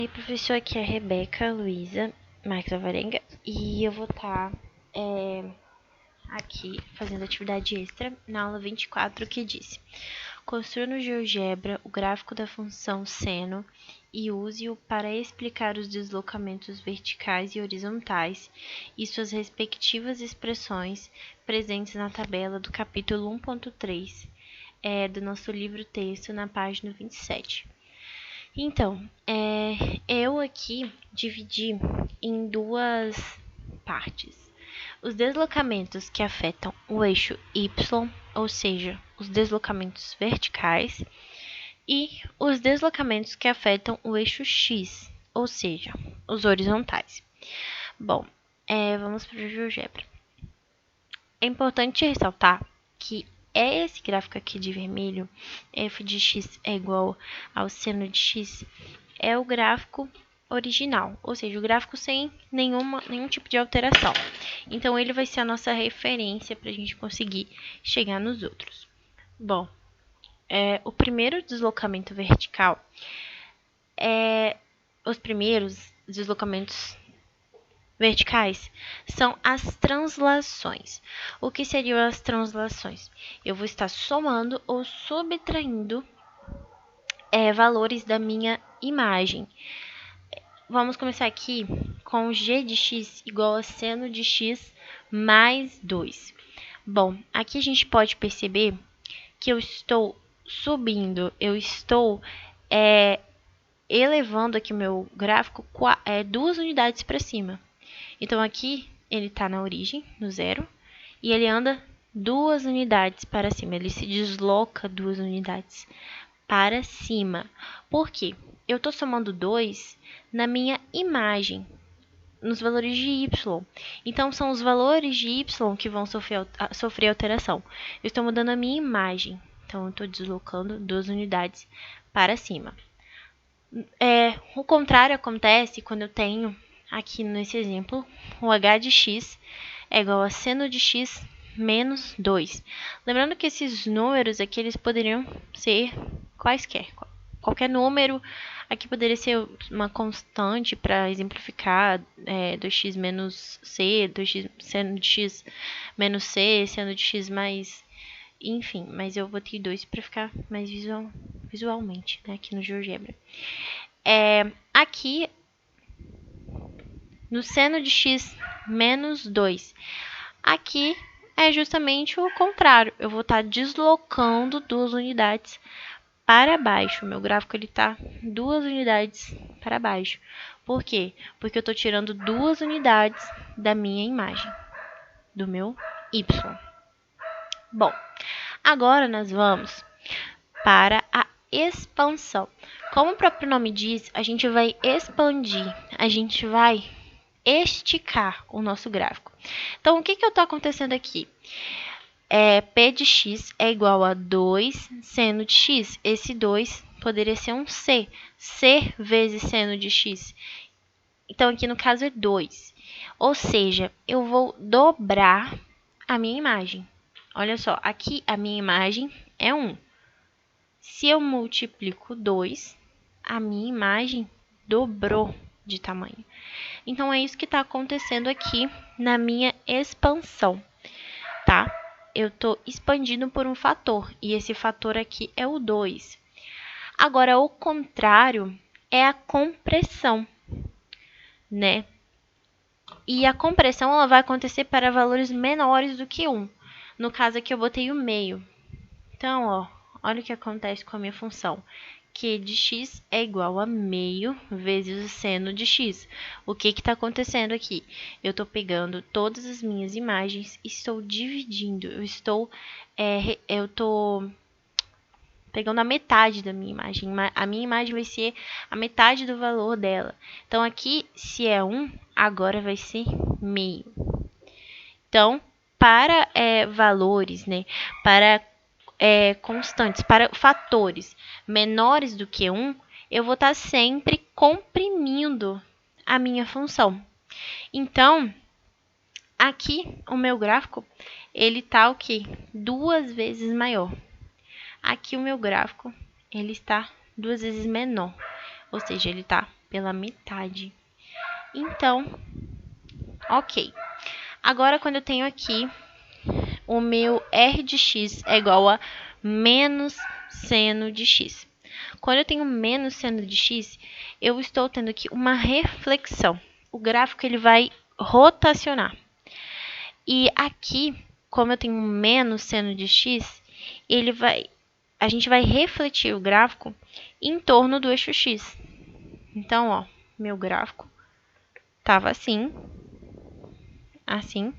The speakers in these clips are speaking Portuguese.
E aí, professor, aqui é a Rebeca Luísa Marques Alvarenga e eu vou estar aqui fazendo atividade extra na aula 24 que diz: construa no GeoGebra o gráfico da função seno e use-o para explicar os deslocamentos verticais e horizontais e suas respectivas expressões presentes na tabela do capítulo 1.3 do nosso livro-texto na página 27. Então, eu aqui dividi em duas partes. Os deslocamentos que afetam o eixo Y, ou seja, os deslocamentos verticais, e os deslocamentos que afetam o eixo X, ou seja, os horizontais. Bom, vamos para o GeoGebra. É importante ressaltar que esse gráfico aqui de vermelho, f de x é igual ao seno de x, é o gráfico original, ou seja, o gráfico sem nenhum tipo de alteração. Então, ele vai ser a nossa referência para a gente conseguir chegar nos outros. Bom, o primeiro deslocamento vertical os primeiros deslocamentos verticais são as translações. O que seriam as translações? Eu vou estar somando ou subtraindo valores da minha imagem. Vamos começar aqui com g de x igual a seno de x mais 2. Bom, aqui a gente pode perceber que eu estou subindo, eu estou elevando aqui o meu gráfico 2 unidades para cima. Então, aqui ele está na origem, no zero, e ele anda 2 unidades para cima. Ele se desloca 2 unidades para cima. Por quê? Eu estou somando 2 na minha imagem, nos valores de y. Então, são os valores de y que vão sofrer alteração. Eu estou mudando a minha imagem. Então, eu estou deslocando 2 unidades para cima. O contrário acontece quando eu tenho, aqui nesse exemplo, o h de x é igual a seno de x menos 2. Lembrando que esses números aqui, eles poderiam ser quaisquer. Qualquer número, aqui poderia ser uma constante para exemplificar 2x menos c, 2x, seno de x menos c, seno de x mais... Enfim, mas eu botei 2 para ficar mais visualmente, né, aqui no GeoGebra. Aqui, no seno de x menos 2, aqui é justamente o contrário. Eu vou estar deslocando 2 unidades para baixo. O meu gráfico está 2 unidades para baixo. Por quê? Porque eu estou tirando 2 unidades da minha imagem, do meu y. Bom, agora nós vamos para a expansão. Como o próprio nome diz, a gente vai expandir, a gente vai esticar o nosso gráfico. Então, o que está acontecendo aqui? P de x é igual a 2 seno de x. Esse 2 poderia ser um c. C vezes seno de x. Então, aqui no caso é 2. Ou seja, eu vou dobrar a minha imagem. Olha só, aqui a minha imagem é 1. Se eu multiplico 2, a minha imagem dobrou de tamanho. Então, é isso que está acontecendo aqui na minha expansão, tá? Eu estou expandindo por um fator, e esse fator aqui é o 2. Agora, o contrário é a compressão, né? E a compressão ela vai acontecer para valores menores do que 1. No caso aqui, eu botei o meio. Então, olha o que acontece com a minha função. Q de x é igual a meio vezes o seno de x. O que está acontecendo aqui? Eu estou pegando todas as minhas imagens e estou dividindo. Eu estou pegando a metade da minha imagem. A minha imagem vai ser a metade do valor dela. Então, aqui, se é 1, agora vai ser meio. Então, para valores, né, para constantes, para fatores menores do que 1, eu vou estar sempre comprimindo a minha função. Então, aqui o meu gráfico, ele está o quê? 2 vezes maior. Aqui o meu gráfico, ele está 2 vezes menor. Ou seja, ele está pela metade. Então, ok. Agora, quando eu tenho aqui o meu r de x é igual a menos seno de x. Quando eu tenho menos seno de x, eu estou tendo aqui uma reflexão. O gráfico ele vai rotacionar. E aqui, como eu tenho menos seno de x, a gente vai refletir o gráfico em torno do eixo x. Então, ó, meu gráfico estava assim, assim.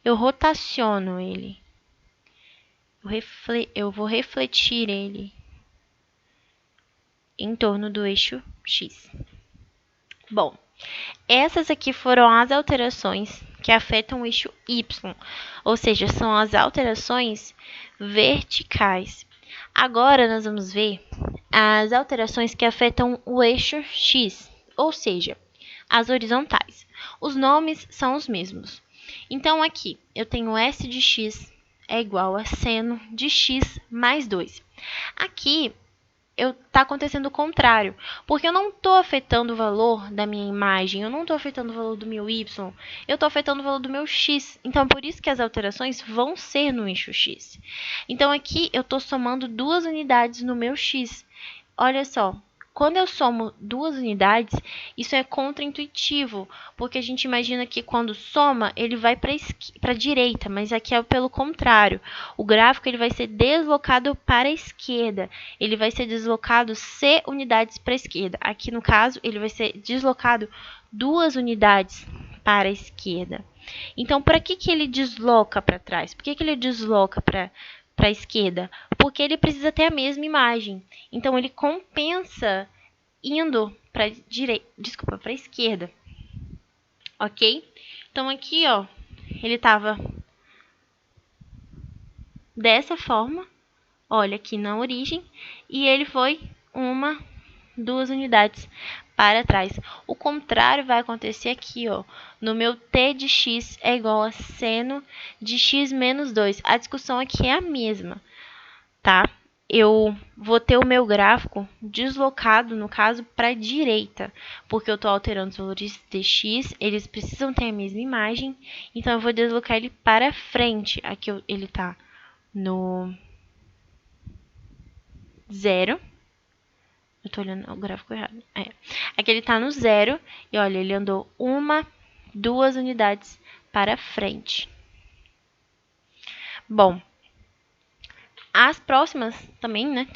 Eu rotaciono ele. Eu vou refletir ele em torno do eixo x. Bom, essas aqui foram as alterações que afetam o eixo y, ou seja, são as alterações verticais. Agora, nós vamos ver as alterações que afetam o eixo x, ou seja, as horizontais. Os nomes são os mesmos. Então, aqui, eu tenho s de x é igual a seno de x mais 2. Aqui, está acontecendo o contrário, porque eu não estou afetando o valor da minha imagem, eu não estou afetando o valor do meu y, eu estou afetando o valor do meu x. Então, por isso que as alterações vão ser no eixo x. Então, aqui eu estou somando duas unidades no meu x. Olha só, quando eu somo duas unidades, isso é contraintuitivo, porque a gente imagina que quando soma, ele vai para a direita, mas aqui é pelo contrário. O gráfico ele vai ser deslocado para a esquerda, ele vai ser deslocado C unidades para a esquerda. Aqui, no caso, ele vai ser deslocado duas unidades para a esquerda. Então, para que ele desloca para trás? Por que ele desloca para a esquerda? Porque ele precisa ter a mesma imagem. Então, ele compensa indo para a esquerda. Ok? Então, aqui, ó, ele estava dessa forma. Olha, aqui na origem. E ele foi duas unidades para trás. O contrário vai acontecer aqui, ó. No meu t de x é igual a seno de x menos 2. A discussão aqui é a mesma, tá? Eu vou ter o meu gráfico deslocado, no caso, para a direita, porque eu estou alterando os valores de x, eles precisam ter a mesma imagem, então eu vou deslocar ele para frente. Aqui ele está no 0. Eu estou olhando o gráfico errado. Aqui ele está no 0, e olha, ele andou duas unidades para frente. Bom, as próximas também, né,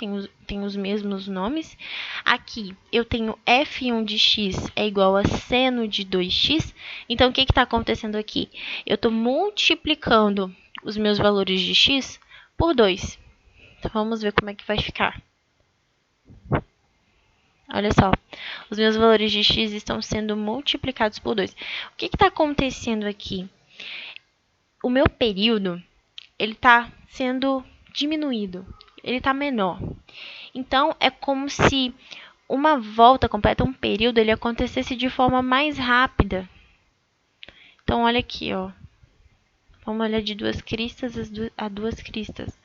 tem os mesmos nomes. Aqui eu tenho f1 de x é igual a seno de 2x. Então, o que está acontecendo aqui? Eu estou multiplicando os meus valores de x por 2. Então, vamos ver como é que vai ficar. Olha só, os meus valores de x estão sendo multiplicados por 2. O que está acontecendo aqui? O meu período, ele está sendo diminuído, ele está menor. Então, é como se uma volta completa, um período, ele acontecesse de forma mais rápida. Então, olha aqui, ó. Vamos olhar de duas cristas a duas cristas.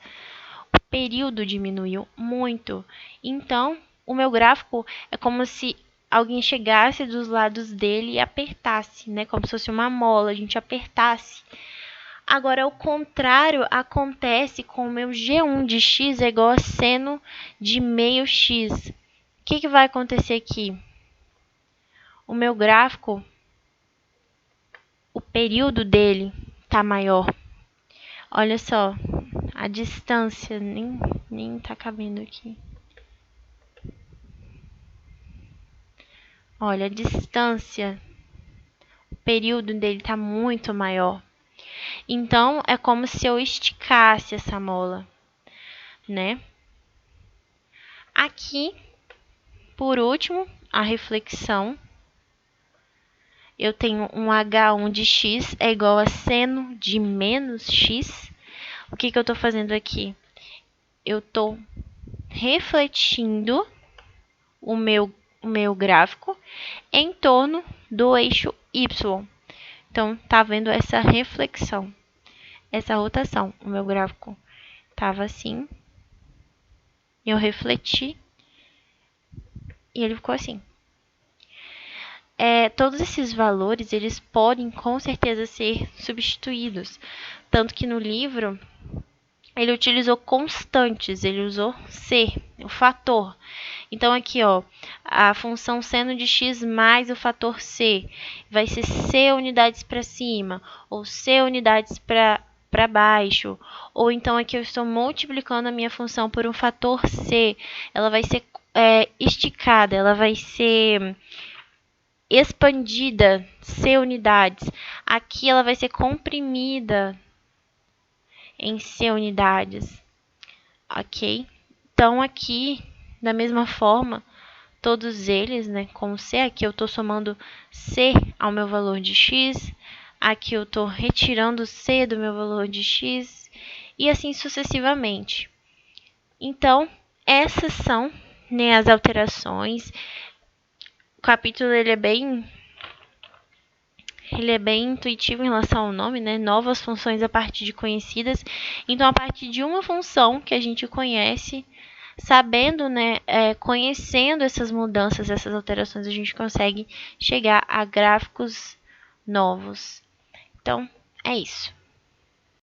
O período diminuiu muito. Então, o meu gráfico é como se alguém chegasse dos lados dele e apertasse, né? Como se fosse uma mola, a gente apertasse. Agora, o contrário acontece com o meu G1 de x é igual a seno de meio x. O que vai acontecer aqui? O meu gráfico, o período dele está maior. Olha só, a distância nem está cabendo aqui. Olha, a distância, o período dele está muito maior. Então, é como se eu esticasse essa mola, né? Aqui, por último, a reflexão. Eu tenho um H1 de x é igual a seno de menos x. O que eu estou fazendo aqui? Eu estou refletindo o meu gráfico em torno do eixo y. Então, tá vendo essa reflexão, essa rotação. O meu gráfico estava assim, eu refleti e ele ficou assim. todos esses valores, eles podem com certeza ser substituídos. Tanto que no livro, ele utilizou constantes, ele usou C, o fator. Então, aqui, ó, a função seno de x mais o fator C vai ser C unidades para cima, ou C unidades para baixo. Ou então, aqui eu estou multiplicando a minha função por um fator C. Ela vai ser esticada, ela vai ser expandida, C unidades. Aqui ela vai ser comprimida em C unidades, ok? Então, aqui, da mesma forma, todos eles, né, com C, aqui eu estou somando C ao meu valor de x, aqui eu estou retirando C do meu valor de x, e assim sucessivamente. Então, essas são, né, as alterações. O capítulo ele é bem intuitivo em relação ao nome, né? Novas funções a partir de conhecidas. Então, a partir de uma função que a gente conhece, sabendo, né, conhecendo essas mudanças, essas alterações, a gente consegue chegar a gráficos novos. Então, é isso.